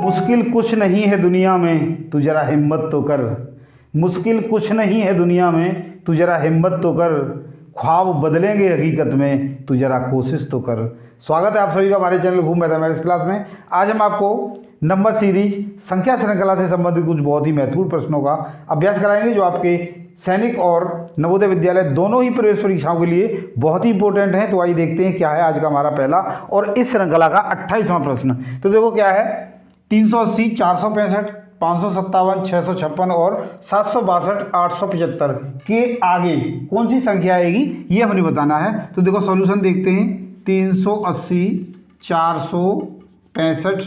मुश्किल कुछ नहीं है दुनिया में, तू जरा हिम्मत तो कर। मुश्किल कुछ नहीं है दुनिया में, तू जरा हिम्मत तो कर। ख्वाब बदलेंगे हकीकत में, तू जरा कोशिश तो कर। स्वागत है आप सभी का हमारे चैनल घूम मैथमेटिक्स क्लास में। आज हम आपको नंबर सीरीज संख्या श्रृंखला से संबंधित कुछ बहुत ही महत्वपूर्ण प्रश्नों का अभ्यास कराएंगे, जो आपके सैनिक और नवोदय विद्यालय दोनों ही प्रवेश परीक्षाओं के लिए बहुत ही इंपॉर्टेंट हैं। तो आइए देखते हैं क्या है आज का हमारा पहला और इस श्रृंखला का 28वां प्रश्न। तो देखो क्या है, 380, 465, 557, 656 और 762, 875 के आगे कौन सी संख्या आएगी ये हमें बताना है। तो देखो सॉल्यूशन देखते हैं। 380, 465,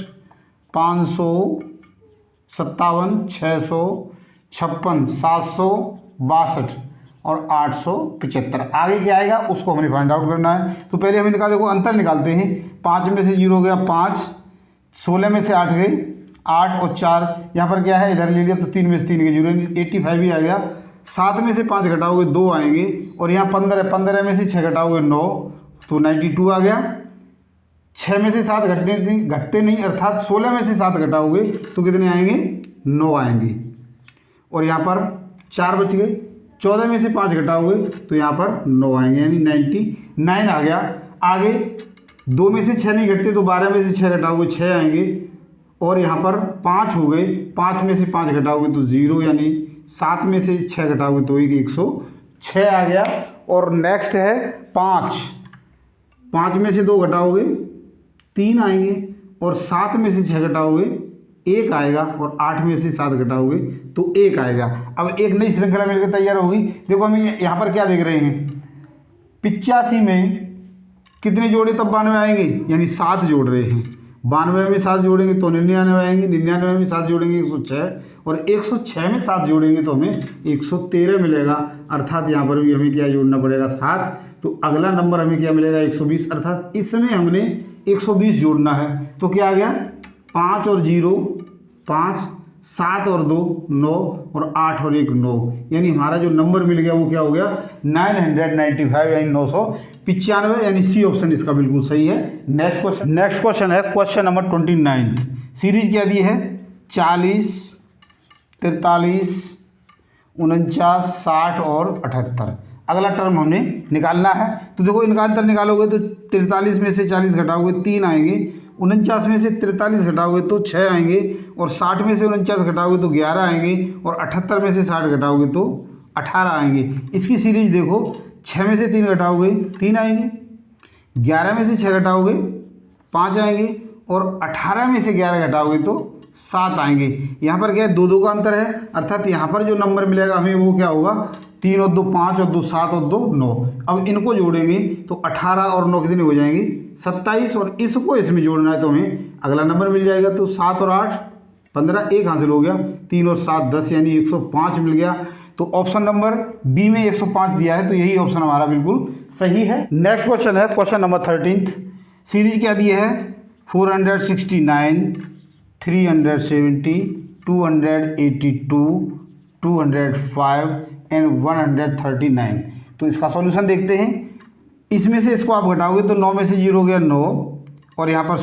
557, 656, 762 और 875 आगे क्या आएगा उसको हमें फाइंड आउट करना है। तो पहले हमें देखो अंतर निकालते हैं। 5 में से 0 गया 5, 16 में से 8 गए 8 और 4, यहाँ पर क्या है इधर ले लिया तो 3 में से 3 गए 0, 85 ही आ गया। 7 में से 5 घटाओगे 2 आएंगे और यहाँ 15 में से 6 घटाओगे 9 तो 92 आ गया। 6 में से 7 घटते नहीं, अर्थात 16 में से 7 घटाओगे तो कितने आएंगे 9 आएंगे और यहाँ पर 4 बच गए। 14 में से 5 घटाओगे तो यहाँ पर 9 आएंगे यानी 99 आ गया। आगे 2 में से 6 नहीं घटते तो 12 में से 6 घटाओगे 6 आएंगे और यहाँ पर 5 हो गए। 5 में से 5 घटाओगे तो 0 यानी 7 में से 6 घटाओगे तो 106 आ गया। और नेक्स्ट है 5 में से 2 घटाओगे 3 आएंगे और 7 में से 6 घटाओगे 1 आएगा और 8 में से 7 घटाओगे तो 1 आएगा। अब एक नई श्रृंखला मिलकर तैयार होगी। देखो हम यहाँ पर क्या देख रहे हैं, 85 में कितने जोड़े तब 92 आएंगे, यानी 7 जोड़ रहे हैं। 92 में 7 जोड़ेंगे तो 99 आएंगे, 99 में 7 जोड़ेंगे 106 और 106 में 7 जोड़ेंगे तो हमें 113 मिलेगा। अर्थात यहाँ पर भी हमें क्या जोड़ना पड़ेगा 7। तो अगला नंबर हमें क्या मिलेगा 120, अर्थात इसमें हमने 120 जोड़ना है। तो क्या आ गया 5 और 0 5, 7 और 2 9 और 8 और 1 9, यानी हमारा जो नंबर मिल गया वो क्या हो गया 995 यानी 995, यानी सी ऑप्शन इसका बिल्कुल सही है। नेक्स्ट क्वेश्चन है क्वेश्चन नंबर 29। सीरीज क्या दी है 40, 43, 49, 60 और 78। अगला टर्म हमने निकालना है। तो देखो इनका अंतर निकालोगे तो 43 में से 40 घटाओगे 3 आएंगे, 49 में से 43 घटाओगे तो 6 आएंगे और 60 में से 49 घटाओगे तो 11 आएंगे और 78 में से 60 घटाओगे तो 18 आएंगे। इसकी सीरीज देखो 6 में से 3 घटाओगे 3 आएंगे, 11 में से 6 घटाओगे 5 आएंगे और 18 में से 11 घटाओगे तो 7 आएंगे। यहाँ पर क्या है 2 का अंतर है, अर्थात यहाँ पर जो नंबर मिलेगा हमें वो क्या होगा 3 और 2 5 और 2 7 और 2 9। अब इनको जोड़ेंगे तो 18 और 9 कितने हो जाएंगे 27 और इसको इसमें जोड़ना है तो हमें अगला नंबर मिल जाएगा। तो 7 और 8 15, 1 हासिल हो गया, 3 और 7 10 यानी 105 मिल गया। तो ऑप्शन नंबर बी में 105 दिया है, तो यही ऑप्शन हमारा बिल्कुल सही है। नेक्स्ट क्वेश्चन है क्वेश्चन नंबर 13। सीरीज क्या दी है 469, 370, 282, 205 एंड 139। तो इसका सॉल्यूशन देखते हैं। इसमें से इसको आप घटाओगे तो 9 में से 0 गया 9 और यहाँ पर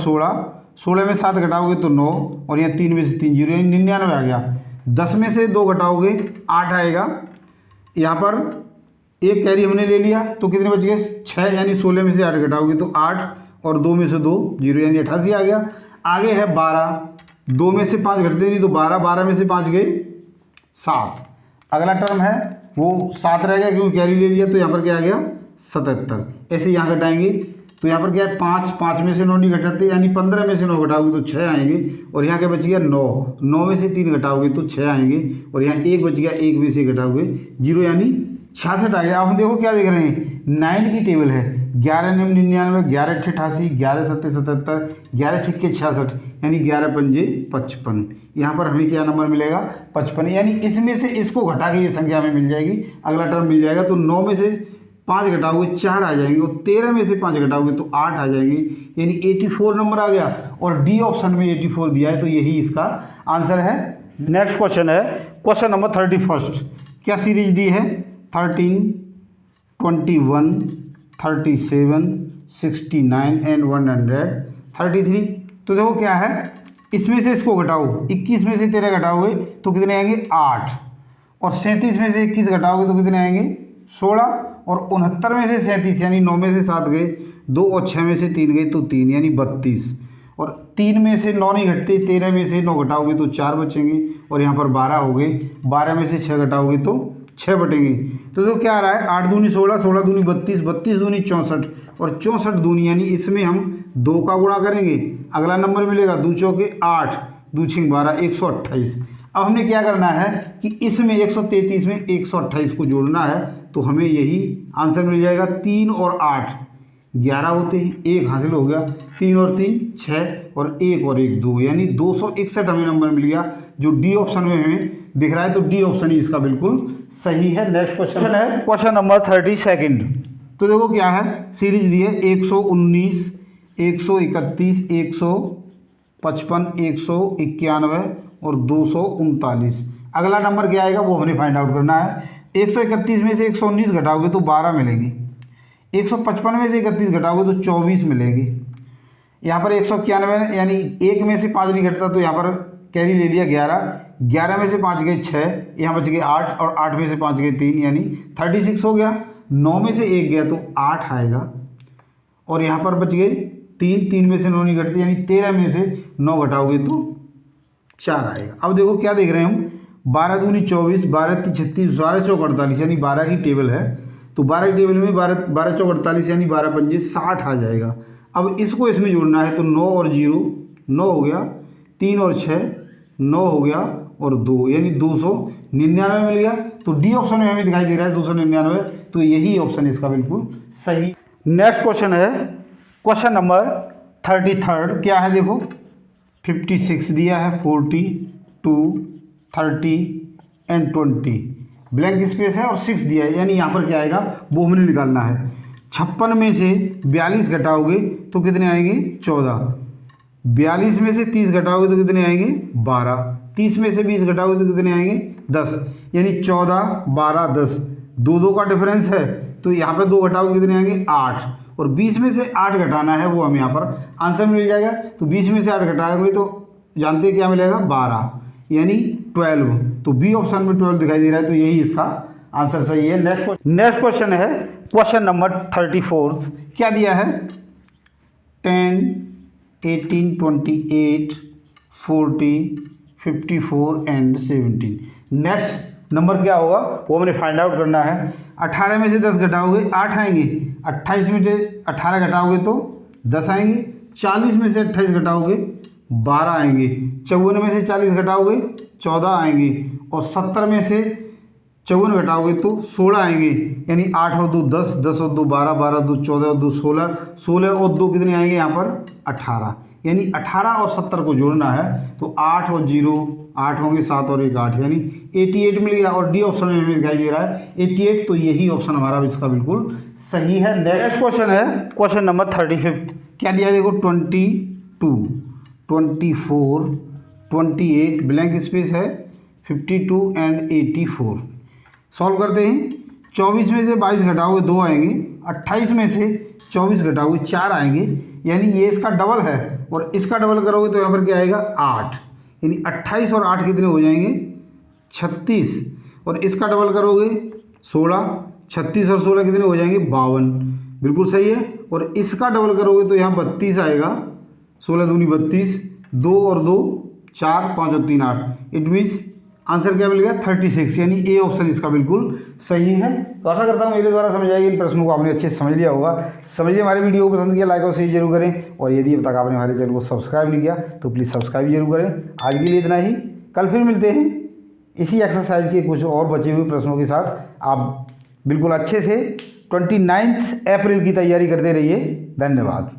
16 में 7 घटाओगे तो 9 और यहाँ 3 में से 3 0 यानी 99 आ गया। 10 में से 2 घटाओगे 8 आएगा, यहाँ पर एक कैरी हमने ले लिया तो कितने बच गए 6, यानी 16 में से 8 घटाओगे तो 8 और 2 में से 2 0 यानी 88 आ गया। आगे है 12, 2 में से 5 घटते नहीं तो 12 में से 5 गए 7। अगला टर्म है वो 7 रह गया क्योंकि कैरी ले लिया, तो यहाँ पर क्या आ गया 77। ऐसे यहाँ घटाएंगे तो यहाँ पर क्या है 5 में से 9 नहीं घटाते, यानी 15 में से 9 घटाओगे तो 6 आएंगे और यहाँ क्या बच गया 9 में से 3 घटाओगे तो 6 आएंगे और यहाँ 1 बच गया, 1 में से घटाओगे 0 यानी 66 आ गया। अब हम देखो क्या देख रहे हैं 9 की टेबल है 11 9 99, 11 88, 11 7 77, 11 6 66 यानी 11 पंजे 55। यहाँ पर हमें क्या नंबर मिलेगा 55, यानी इसमें से इसको घटा के ये संख्या हमें मिल जाएगी। अगला टर्म मिल जाएगा तो 9 में से 5 घटाओगे 4 आ जाएंगे और 13 में से 5 घटाओगे तो 8 आ जाएंगे, यानी 84 नंबर आ गया और डी ऑप्शन में 84 दिया है, तो यही इसका आंसर है। नेक्स्ट क्वेश्चन है क्वेश्चन नंबर 31। क्या सीरीज दी है 13, 21, 37, 69 एंड 133। तो देखो क्या है इसमें से इसको घटाओ, 21 में से 13 घटाओगे तो कितने आएंगे 8, और 37 में से 21 घटाओगे तो कितने आएंगे 16, और 69 में से 37 यानी 9 में से 7 गए 2, और 6 में से 3 गए तो 3 यानी 32, और 3 में से 9 नहीं घटते, 13 में से 9 घटाओगे तो 4 बचेंगे, और यहाँ पर 12 हो गए, 12 में से 6 घटाओगे तो 6 बटेंगे। तो क्या आ रहा है 8 दूनी 16, 16 दूनी 32, 32 दूनी 64, और 64 दूनी यानी इसमें हम 2 का गुणा करेंगे, अगला नंबर मिलेगा 2 चौके 8, 2 छिंग 12, 128। अब हमने क्या करना है कि इसमें 133 में 128 को जोड़ना है, तो हमें यही आंसर मिल जाएगा। 3 और 8 11 होते हैं, 1 हासिल हो गया, 3 और 3 6, और 1 और 1 2, यानी 261 हमें नंबर मिल गया, जो डी ऑप्शन में हमें दिख रहा है। तो डी ऑप्शन ही इसका बिल्कुल सही है। नेक्स्ट क्वेश्चन है क्वेश्चन नंबर 32। तो देखो क्या है, सीरीज दी है 119, 131, 155, 191 और 239। अगला नंबर क्या आएगा वो हमें फाइंड आउट करना है। 131 में से 119 घटाओगे तो 12 मिलेंगे, 155 में से 31 घटाओगे तो 24 मिलेंगे, यहाँ पर 191 यानी 1 में से 5 नहीं घटता तो यहाँ पर कैरी ले लिया 11, 11 में से 5 गए 6, यहाँ बच गए 8, और 8 में से 5 गए 3 यानी 36 हो गया। 9 में से 1 गया तो 8 आएगा, और यहाँ पर बच गए 3, 3 में से 9 नहीं घटते यानी 13 में से 9 घटाओगे तो 4 आएगा। अब देखो क्या देख रहे हैं हम, 12 दूनी 24, 12 ती 36, 12 चौक 48 यानी 12 की टेबल है, तो 12 की टेबल में 12 चौक 48 यानी 12 पंजे 60 आ जाएगा। अब इसको इसमें जोड़ना है तो 9 और 0 9 हो गया, 3 और 6 9 हो गया, और 2 यानी 299 मिल गया। तो डी ऑप्शन में हमें दिखाई दे रहा है 299, तो यही ऑप्शन इसका बिल्कुल सही। नेक्स्ट क्वेश्चन है क्वेश्चन नंबर 33। क्या है देखो, 56 दिया है, 42, 30 एंड 20, ब्लैंक स्पेस है और 6 दिया है, यानी यहाँ पर क्या आएगा वो हमने निकालना है। 56 में से 42 घटाओगे तो कितने आएंगे 14, 42 में से 30 घटाओगे तो कितने आएंगे 12, 30 में से 20 घटाओगे तो कितने आएंगे 10, यानी 14 12 10, 2 का डिफरेंस है, तो यहाँ पर 2 घटाओगे कितने आएंगे 8, और 20 में से 8 घटाना है वो हमें यहाँ पर आंसर मिल जाएगा। तो 20 में से 8 घटाओगे तो जानते हैं क्या मिलेगा 12 यानी 12, तो बी ऑप्शन में 12 दिखाई दे रहा है, तो यही इसका आंसर सही है। नेक्स्ट क्वेश्चन है क्वेश्चन नंबर 34। क्या दिया है 10, 18, 28, 40, 54 एंड 17। नेक्स्ट नंबर क्या होगा वो हमें फाइंड आउट करना है। 18 में से 10 घटाओगे 8 आएंगे, 28 में से 18 घटाओगे तो 10 आएंगे, 40 में से 28 घटाओगे 12 आएंगे, 54 में से 40 घटाओगे 14 आएंगे, और 70 में से 54 घटाओगे तो 16 आएंगे, यानी 8 और 2 10, 10 और 2 12, 12 2 14 और 2 16, 16 और 2 कितने आएंगे यहाँ पर 18, यानी 18 और 70 को जोड़ना है तो 8 और 0 8 होंगे, 7 और 1 8, यानी 88 मिल गया, और डी ऑप्शन में हमें दिखाई दे रहा है 88, तो यही ऑप्शन हमारा इसका बिल्कुल सही है। नेक्स्ट क्वेश्चन है क्वेश्चन नंबर 35। क्या दिया देखो 22, 24, 28 ब्लैंक स्पेस है, 52 एंड 84। सॉल्व करते हैं। 24 में से 22 घटाओगे 2 आएंगे, 28 में से 24 घटाओगे 4 आएंगे, यानी ये इसका डबल है, और इसका डबल करोगे तो यहाँ पर क्या आएगा 8, यानी 28 और 8 कितने हो जाएंगे 36, और इसका डबल करोगे 16, 36 और 16 कितने हो जाएंगे 52, बिल्कुल सही है। और इसका डबल करोगे तो यहाँ 32 आएगा, 16 दूनी 32, 2 और 2 4, 5 और 3 8, इट मीन्स आंसर क्या मिल गया 36, यानी ए ऑप्शन इसका बिल्कुल सही है। तो आशा करता हूँ मेरे द्वारा समझाई गई इन प्रश्नों को आपने अच्छे से समझ लिया होगा। समझिए हमारे वीडियो को पसंद किया, लाइक और शेयर जरूर करें, और यदि अब तक आपने हमारे चैनल को सब्सक्राइब नहीं किया तो प्लीज़ सब्सक्राइब जरूर करें। आज के लिए इतना ही, कल फिर मिलते हैं इसी एक्सरसाइज के कुछ और बचे हुए प्रश्नों के साथ। आप बिल्कुल अच्छे से 29 अप्रैल की तैयारी करते रहिए। धन्यवाद।